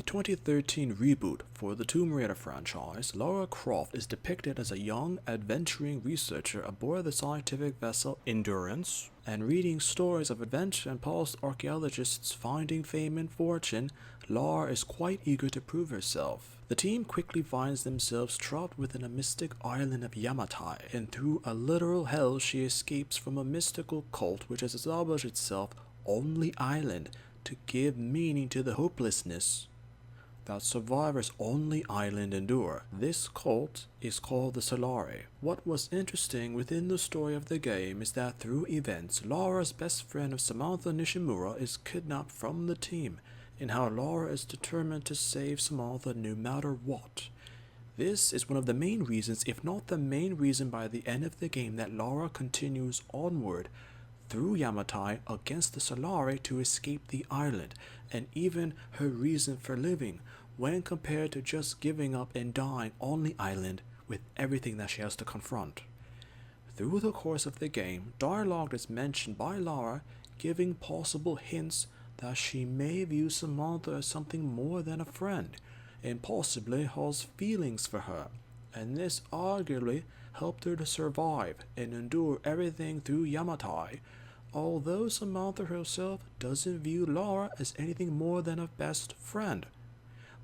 the 2013 reboot for the Tomb Raider franchise, Lara Croft is depicted as a young, adventuring researcher aboard the scientific vessel Endurance, and reading stories of adventure and past archaeologists finding fame and fortune, Lara is quite eager to prove herself. The team quickly finds themselves trapped within a mystic island of Yamatai, and through a literal hell she escapes from a mystical cult which has established itself on the island to give meaning to the hopelessness that survivors on the island endure. This cult is called the Solari. What was interesting within the story of the game is that through events, Lara's best friend of Samantha Nishimura is kidnapped from the team, and how Lara is determined to save Samantha no matter what. This is one of the main reasons, if not the main reason by the end of the game, that Lara continues onward through Yamatai against the Solari to escape the island, and even her reason for living when compared to just giving up and dying on the island with everything that she has to confront. Through the course of the game, dialogue is mentioned by Lara, giving possible hints that she may view Samantha as something more than a friend, and possibly has feelings for her, and this arguably helped her to survive and endure everything through Yamatai, although Samantha herself doesn't view Lara as anything more than a best friend.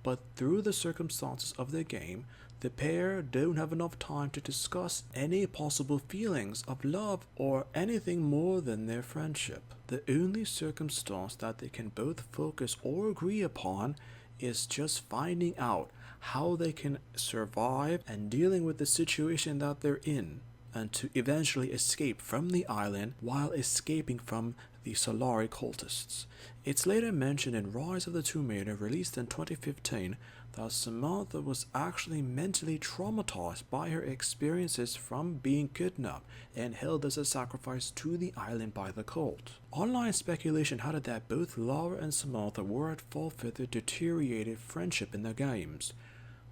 But through the circumstances of the game, the pair don't have enough time to discuss any possible feelings of love or anything more than their friendship. The only circumstance that they can both focus or agree upon is just finding out how they can survive and dealing with the situation that they're in, and to eventually escape from the island while escaping from the Solari cultists. It's later mentioned in Rise of the Tomb Raider, released in 2015, that Samantha was actually mentally traumatized by her experiences from being kidnapped and held as a sacrifice to the island by the cult. Online speculation had it that both Lara and Samantha were at fault for their deteriorated friendship in the games,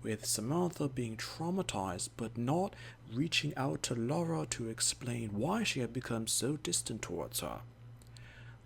with Samantha being traumatized but not reaching out to Lara to explain why she had become so distant towards her.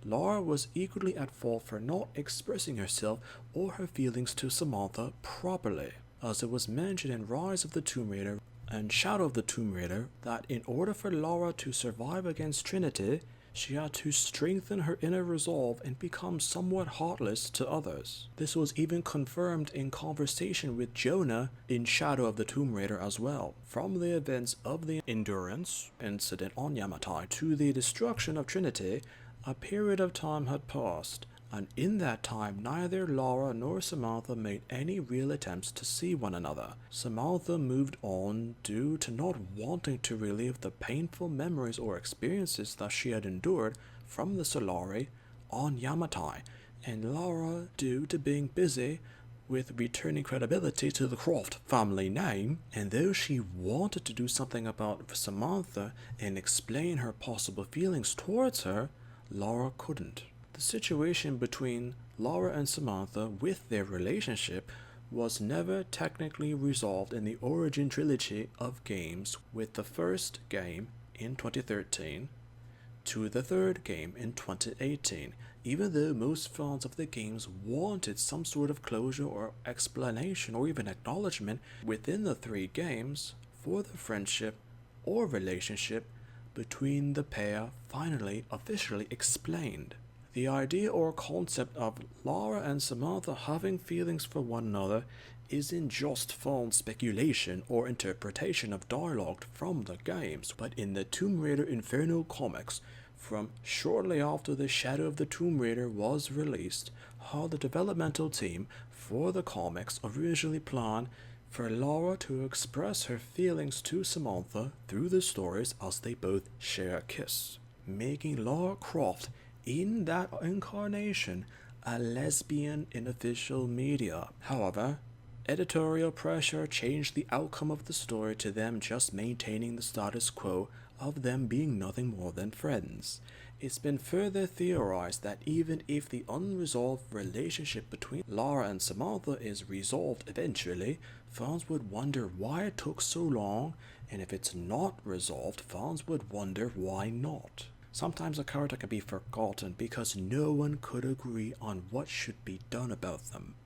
Lara was equally at fault for not expressing herself or her feelings to Samantha properly, as it was mentioned in Rise of the Tomb Raider and Shadow of the Tomb Raider that in order for Lara to survive against Trinity, she had to strengthen her inner resolve and become somewhat heartless to others. This was even confirmed in conversation with Jonah in Shadow of the Tomb Raider as well. From the events of the Endurance incident on Yamatai to the destruction of Trinity, a period of time had passed, and in that time neither Lara nor Samantha made any real attempts to see one another. Samantha moved on due to not wanting to relive the painful memories or experiences that she had endured from the Solari on Yamatai, and Lara due to being busy with returning credibility to the Croft family name, and though she wanted to do something about Samantha and explain her possible feelings towards her, Lara couldn't. The situation between Lara and Samantha with their relationship was never technically resolved in the Origin trilogy of games, with the first game in 2013 to the third game in 2018, even though most fans of the games wanted some sort of closure or explanation or even acknowledgement within the three games for the friendship or relationship between the pair finally officially explained. The idea or concept of Lara and Samantha having feelings for one another isn't just fan speculation or interpretation of dialogue from the games, but in the Tomb Raider Inferno comics from shortly after the Shadow of the Tomb Raider was released, how the developmental team for the comics originally planned for Lara to express her feelings to Samantha through the stories as they both share a kiss, making Lara Croft in that incarnation a lesbian in official media. However, editorial pressure changed the outcome of the story to them just maintaining the status quo of them being nothing more than friends. It's been further theorized that even if the unresolved relationship between Lara and Samantha is resolved eventually, fans would wonder why it took so long, and if it's not resolved, fans would wonder why not. Sometimes a character can be forgotten because no one could agree on what should be done about them.